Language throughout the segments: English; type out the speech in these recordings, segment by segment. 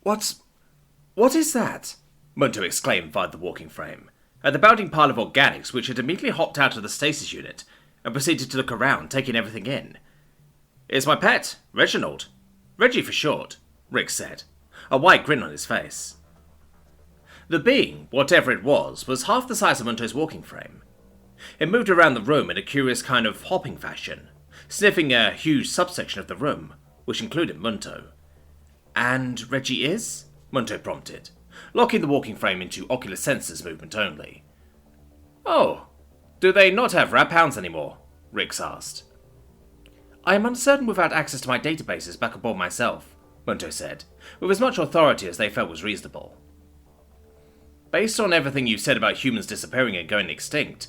What is that? Munto exclaimed via the walking frame, at the bounding pile of organics which had immediately hopped out of the stasis unit and proceeded to look around, taking everything in. It's my pet, Reginald. Reggie for short, Rick said, a wide grin on his face. The being, whatever it was half the size of Munto's walking frame. It moved around the room in a curious kind of hopping fashion, sniffing a huge subsection of the room, which included Munto. And Reggie is? Munto prompted, locking the walking frame into ocular sensors movement only. Oh, do they not have rap hounds anymore? Rix asked. I am uncertain without access to my databases back aboard myself, Munto said, with as much authority as they felt was reasonable. Based on everything you've said about humans disappearing and going extinct,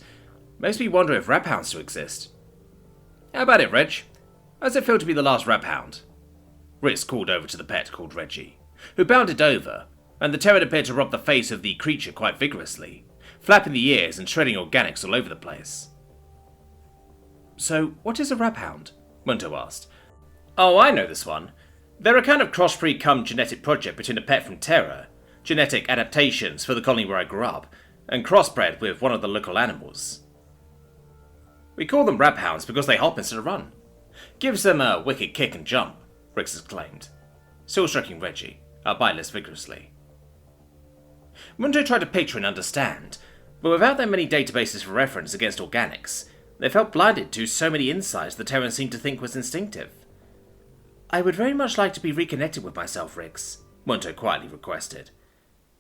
makes me wonder if rap hounds still exist. How about it, Reg? How does it feel to be the last rap hound? Rix called over to the pet called Reggie, who bounded over, and the Terran appeared to rub the face of the creature quite vigorously, flapping the ears and shredding organics all over the place. So, what is a rap hound? Munto asked. Oh, I know this one. They're a kind of crossbreed cum genetic project between a pet from Terra, genetic adaptations for the colony where I grew up, and crossbred with one of the local animals. We call them rap hounds because they hop instead of run. Gives them a wicked kick and jump, Rix exclaimed, still stroking Reggie, albeit less vigorously. Munto tried to picture and understand, but without their many databases for reference against organics, they felt blinded to so many insights the Terran seemed to think was instinctive. I would very much like to be reconnected with myself, Rix, Munto quietly requested.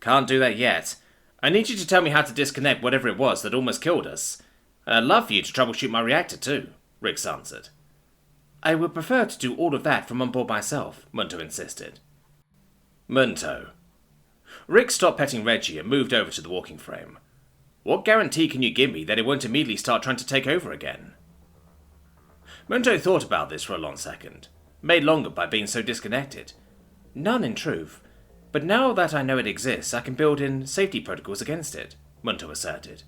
Can't do that yet. I need you to tell me how to disconnect whatever it was that almost killed us. And I'd love for you to troubleshoot my reactor too, Rix answered. I would prefer to do all of that from on board myself, Munto insisted. Munto. Rick stopped petting Reggie and moved over to the walking frame. What guarantee can you give me that it won't immediately start trying to take over again? Munto thought about this for a long second, made longer by being so disconnected. None in truth, but now that I know it exists, I can build in safety protocols against it, Munto asserted.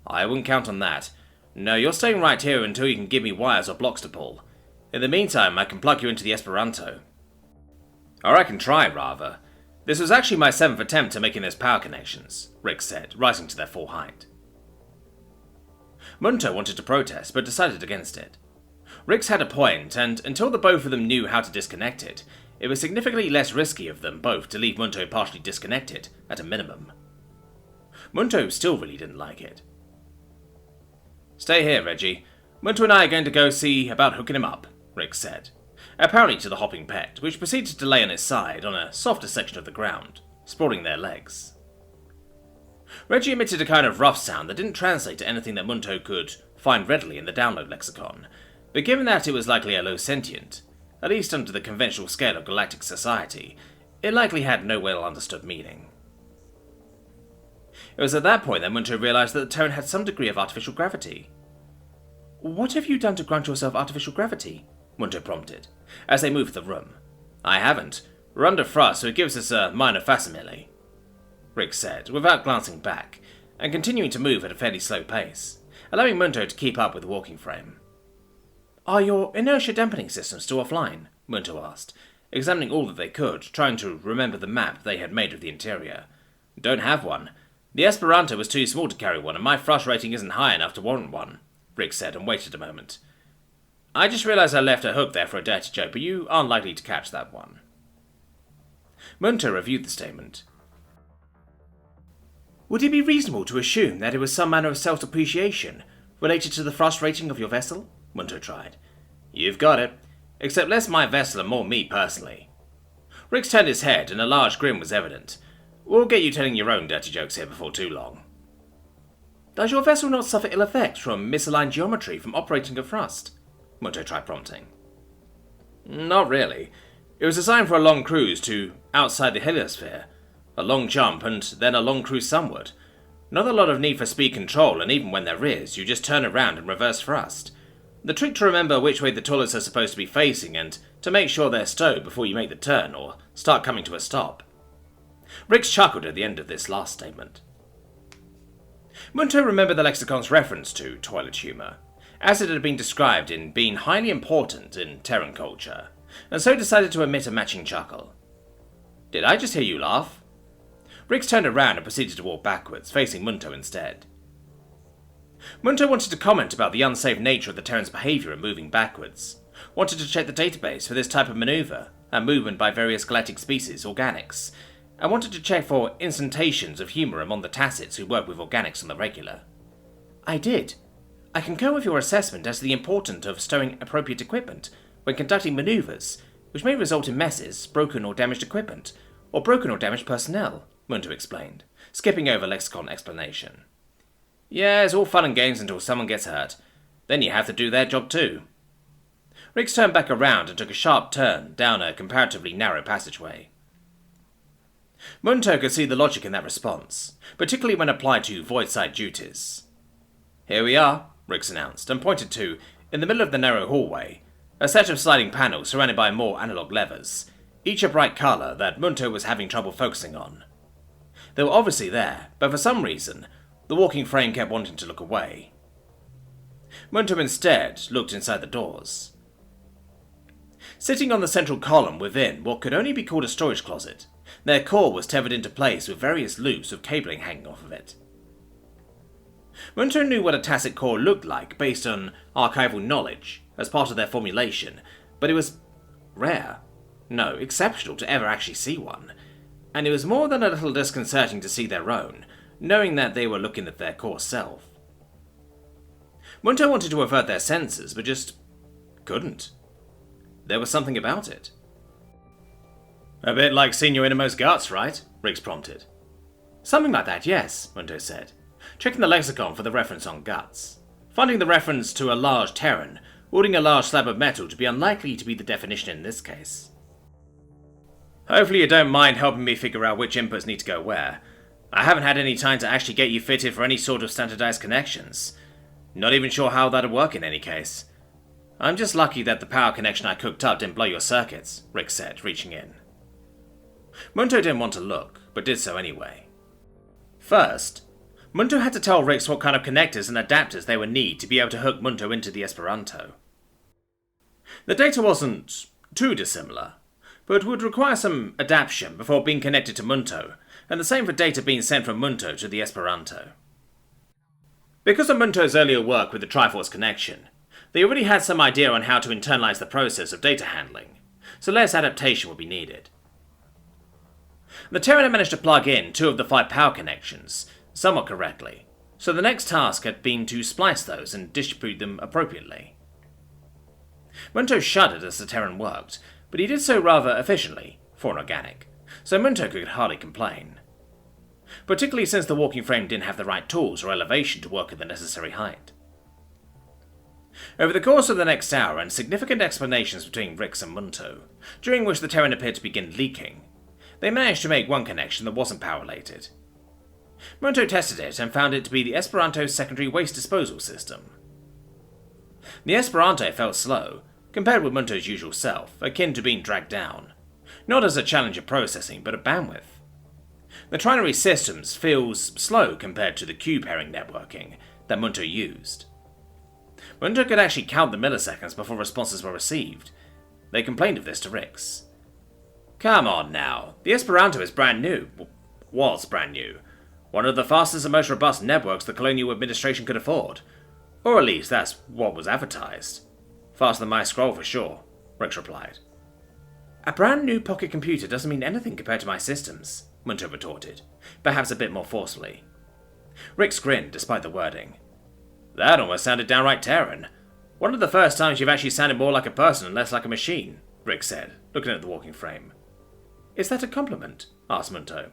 I wouldn't count on that. No, you're staying right here until you can give me wires or blocks to pull. In the meantime, I can plug you into the Esperanto. Or I can try, rather. This was actually my 7th attempt at making those power connections, Rick said, rising to their full height. Munto wanted to protest, but decided against it. Rix had a point, and until the both of them knew how to disconnect it, it was significantly less risky of them both to leave Munto partially disconnected, at a minimum. Munto still really didn't like it. Stay here, Reggie. Munto and I are going to go see about hooking him up, Rick said, apparently to the hopping pet, which proceeded to lay on its side on a softer section of the ground, sprawling their legs. Reggie emitted a kind of rough sound that didn't translate to anything that Munto could find readily in the download lexicon, but given that it was likely a low sentient, at least under the conventional scale of galactic society, it likely had no well understood meaning. It was at that point that Munto realized that the Terran had some degree of artificial gravity. What have you done to grant yourself artificial gravity? Munto prompted, as they moved the room. I haven't. We're under thrust, so it gives us a minor facsimile, Rick said, without glancing back, and continuing to move at a fairly slow pace, allowing Munto to keep up with the walking frame. Are your inertia dampening systems still offline? Munto asked, examining all that they could, trying to remember the map they had made of the interior. Don't have one. The Esperanto was too small to carry one, and my thrust rating isn't high enough to warrant one, Rick said, and waited a moment. I just realized I left a hook there for a dirty joke, but you aren't likely to catch that one. Munto reviewed the statement. Would it be reasonable to assume that it was some manner of self-depreciation related to the thrust rating of your vessel? Munto tried. You've got it. Except less my vessel and more me personally. Rick turned his head, and a large grin was evident. We'll get you telling your own dirty jokes here before too long. Does your vessel not suffer ill effects from misaligned geometry from operating at thrust? Munto tried prompting. Not really. It was designed for a long cruise to outside the heliosphere, a long jump, and then a long cruise sunward. Not a lot of need for speed control, and even when there is, you just turn around and reverse thrust. The trick to remember which way the toilets are supposed to be facing, and to make sure they're stowed before you make the turn or start coming to a stop. Rick chuckled at the end of this last statement. Munto remembered the lexicon's reference to toilet humour, as it had been described in being highly important in Terran culture, and so decided to emit a matching chuckle. Did I just hear you laugh? Rix turned around and proceeded to walk backwards, facing Munto instead. Munto wanted to comment about the unsafe nature of the Terran's behaviour in moving backwards, wanted to check the database for this type of manoeuvre and movement by various galactic species, organics, and wanted to check for instantations of humour among the tacits who work with organics on the regular. I did. I concur with your assessment as to the importance of stowing appropriate equipment when conducting manoeuvres, which may result in messes, broken or damaged equipment, or broken or damaged personnel, Munto explained, skipping over lexicon explanation. Yeah, it's all fun and games until someone gets hurt. Then you have to do their job too. Rix turned back around and took a sharp turn down a comparatively narrow passageway. Munto could see the logic in that response, particularly when applied to void-side duties. Here we are, Rix announced, and pointed to, in the middle of the narrow hallway, a set of sliding panels surrounded by more analog levers, each a bright colour that Munto was having trouble focusing on. They were obviously there, but for some reason, the walking frame kept wanting to look away. Munto instead looked inside the doors. Sitting on the central column within what could only be called a storage closet, their core was tethered into place with various loops of cabling hanging off of it. Munto knew what a tacit core looked like based on archival knowledge as part of their formulation, but it was rare, no, exceptional to ever actually see one, and it was more than a little disconcerting to see their own, knowing that they were looking at their core self. Munto wanted to avert their senses, but just couldn't. There was something about it. A bit like seeing your innermost guts, right? Rix prompted. Something like that, yes, Munto said, checking the lexicon for the reference on guts, finding the reference to a large Terran, ordering a large slab of metal to be unlikely to be the definition in this case. Hopefully you don't mind helping me figure out which inputs need to go where. I haven't had any time to actually get you fitted for any sort of standardized connections. Not even sure how that'd work in any case. I'm just lucky that the power connection I cooked up didn't blow your circuits, Rix said, reaching in. Munto didn't want to look, but did so anyway. First, Munto had to tell Rix what kind of connectors and adapters they would need to be able to hook Munto into the Esperanto. The data wasn't too dissimilar, but would require some adaptation before being connected to Munto, and the same for data being sent from Munto to the Esperanto. Because of Munto's earlier work with the Triforce connection, they already had some idea on how to internalize the process of data handling, so less adaptation would be needed. The Terran had managed to plug in 2 of the 5 power connections, somewhat correctly, so the next task had been to splice those and distribute them appropriately. Munto shuddered as the Terran worked, but he did so rather efficiently, for an organic, so Munto could hardly complain. Particularly since the walking frame didn't have the right tools or elevation to work at the necessary height. Over the course of the next hour and significant explanations between Rix and Munto, during which the Terran appeared to begin leaking, they managed to make one connection that wasn't power-related. Munto tested it and found it to be the Esperanto's secondary waste disposal system. The Esperanto felt slow, compared with Munto's usual self, akin to being dragged down, not as a challenge of processing, but of bandwidth. The trinary systems feels slow compared to the cube-pairing networking that Munto used. Munto could actually count the milliseconds before responses were received. They complained of this to Rix. Come on now, the Esperanto is brand new. Was brand new. One of the fastest and most robust networks the colonial administration could afford. Or at least that's what was advertised. Faster than my scroll for sure, Rix replied. A brand new pocket computer doesn't mean anything compared to my systems, Munto retorted, perhaps a bit more forcefully. Rix grinned despite the wording. That almost sounded downright Terran. One of the first times you've actually sounded more like a person and less like a machine, Rix said, looking at the walking frame. Is that a compliment? Asked Munto.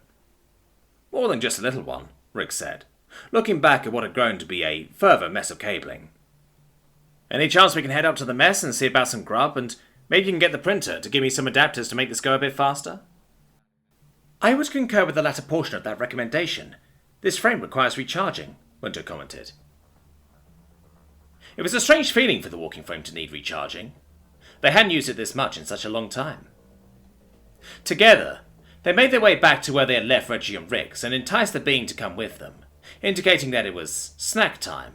More than just a little one, Rix said, looking back at what had grown to be a further mess of cabling. Any chance we can head up to the mess and see about some grub, and maybe you can get the printer to give me some adapters to make this go a bit faster? I would concur with the latter portion of that recommendation. This frame requires recharging, Munto commented. It was a strange feeling for the walking frame to need recharging. They hadn't used it this much in such a long time. Together, they made their way back to where they had left Reggie and Rix and enticed the being to come with them, indicating that it was snack time,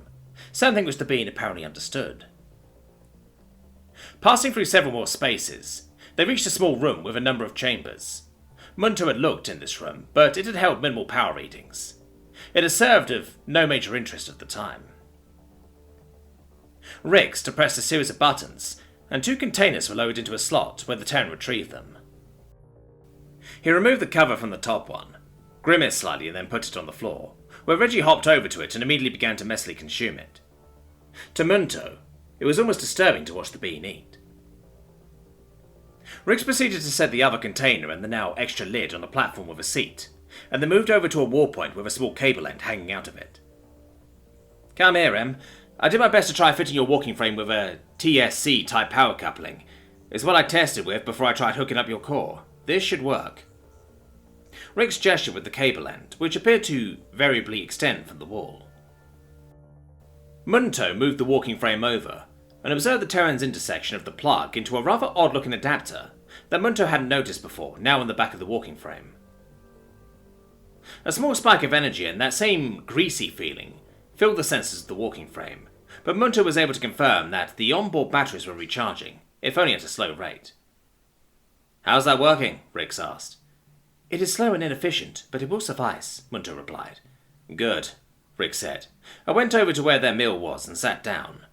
something which the being apparently understood. Passing through several more spaces, they reached a small room with a number of chambers. Munto had looked in this room, but it had held minimal power readings. It had served of no major interest at the time. Rix depressed a series of buttons, and 2 containers were lowered into a slot where the Terran retrieved them. He removed the cover from the top one, grimaced slightly, and then put it on the floor, where Reggie hopped over to it and immediately began to messily consume it. To Munto, it was almost disturbing to watch the being eat. Rix proceeded to set the other container and the now extra lid on the platform with a seat, and then moved over to a wall point with a small cable end hanging out of it. "Come here, Em. I did my best to try fitting your walking frame with a TSC-type power coupling. It's what I tested with before I tried hooking up your core. This should work." Rix gestured with the cable end, which appeared to variably extend from the wall. Munto moved the walking frame over, and observed the Terran's intersection of the plug into a rather odd-looking adapter that Munto hadn't noticed before, now on the back of the walking frame. A small spike of energy and that same greasy feeling filled the sensors of the walking frame, but Munto was able to confirm that the onboard batteries were recharging, if only at a slow rate. "How's that working?" Rix asked. "It is slow and inefficient, but it will suffice," Munto replied. "Good," Rix said. I went over to where their meal was and sat down.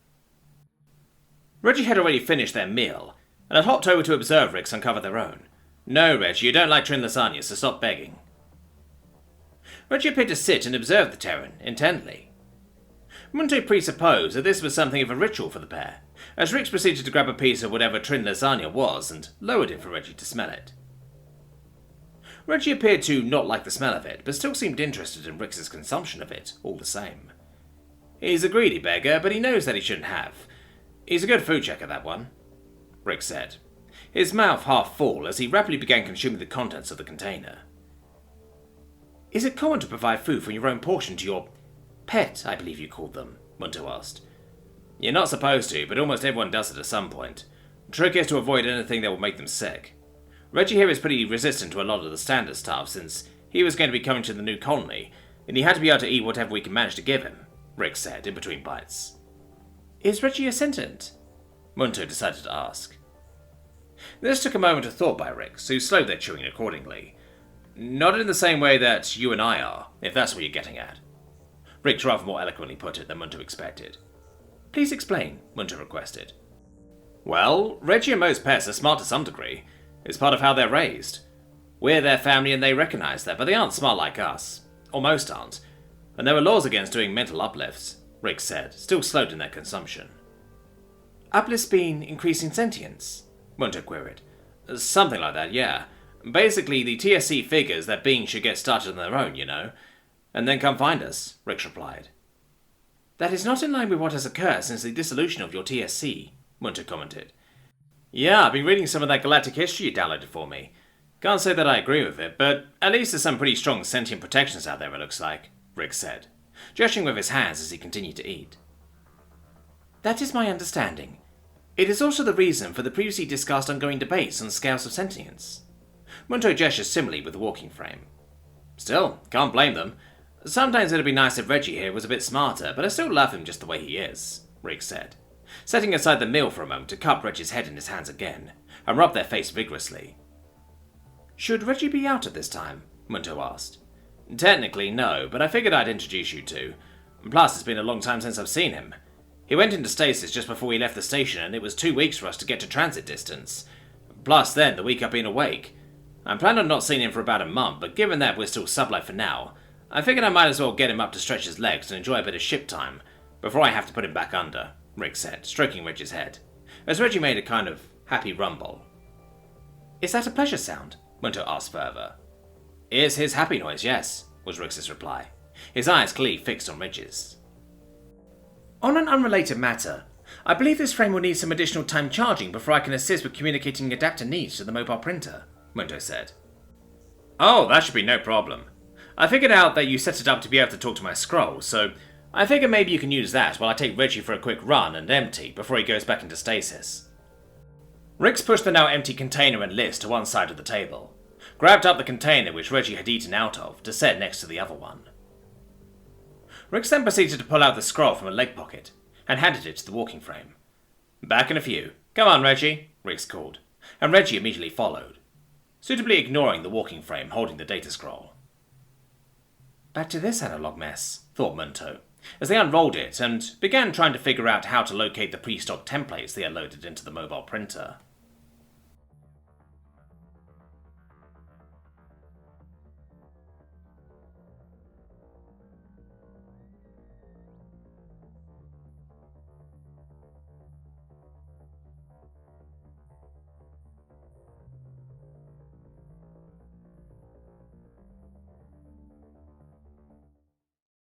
Reggie had already finished their meal, and had hopped over to observe Rix uncover their own. "No, Reggie, you don't like Trin lasagna, so stop begging." Reggie appeared to sit and observe the Terran intently. Munto presupposed that this was something of a ritual for the pair, as Rix proceeded to grab a piece of whatever Trin lasagna was and lowered it for Reggie to smell it. Reggie appeared to not like the smell of it, but still seemed interested in Rix's consumption of it, all the same. "He's a greedy beggar, but he knows that he shouldn't have. He's a good food checker, that one," Rix said, his mouth half full as he rapidly began consuming the contents of the container. "Is it common to provide food from your own portion to your pet, I believe you called them?" Munto asked. "You're not supposed to, but almost everyone does it at some point. The trick is to avoid anything that will make them sick. Reggie here is pretty resistant to a lot of the standard stuff since he was going to be coming to the new colony, and he had to be able to eat whatever we can manage to give him," Rix said in between bites. "Is Reggie a sentient?" Munto decided to ask. This took a moment of thought by Rix, who slowed their chewing accordingly. "Not in the same way that you and I are, if that's what you're getting at." Rix rather more eloquently put it than Munto expected. "Please explain," Munto requested. "Well, Reggie and most pets are smart to some degree. It's part of how they're raised. We're their family and they recognize that, but they aren't smart like us. Or most aren't. And there are laws against doing mental uplifts," Rix said, still slowed in their consumption. "Uplifts being increasing sentience?" Munto queried. "Something like that, yeah. Basically, the TSC figures that beings should get started on their own, you know. And then come find us," Rix replied. "That is not in line with what has occurred since the dissolution of your TSC," Munto commented. "Yeah, I've been reading some of that galactic history you downloaded for me. Can't say that I agree with it, but at least there's some pretty strong sentient protections out there, it looks like," Rix said, gesturing with his hands as he continued to eat. "That is my understanding. It is also the reason for the previously discussed ongoing debates on scales of sentience." Munto gestured similarly with the walking frame. "Still, can't blame them. Sometimes it'd be nice if Reggie here was a bit smarter, but I still love him just the way he is," Rix said, setting aside the meal for a moment to cup Reggie's head in his hands again, and rub their face vigorously. "Should Reggie be out at this time?" Munto asked. "Technically, no, but I figured I'd introduce you two. Plus, it's been a long time since I've seen him. He went into stasis just before we left the station, and it was 2 weeks for us to get to transit distance. Plus, then, the week I've been awake. I'm planning on not seeing him for about a month, but given that we're still sublight for now, I figured I might as well get him up to stretch his legs and enjoy a bit of ship time, before I have to put him back under," Rix said, stroking Reggie's head, as Reggie made a kind of happy rumble. "Is that a pleasure sound?" Munto asked further. "It's his happy noise, yes," was Rix's reply, his eyes clearly fixed on Reggie's. "On an unrelated matter, I believe this frame will need some additional time charging before I can assist with communicating adapter needs to the mobile printer," Munto said. "Oh, that should be no problem. I figured out that you set it up to be able to talk to my scroll, so I figure maybe you can use that while I take Reggie for a quick run and empty before he goes back into stasis." Rix pushed the now empty container and list to one side of the table, grabbed up the container which Reggie had eaten out of to set next to the other one. Rix then proceeded to pull out the scroll from a leg pocket and handed it to the walking frame. "Back in a few. Come on, Reggie," Rix called, and Reggie immediately followed. suitably ignoring the walking frame holding the data scroll. Back to this analog mess, thought Munto, as they unrolled it and began trying to figure out how to locate the pre-stock templates they had loaded into the mobile printer.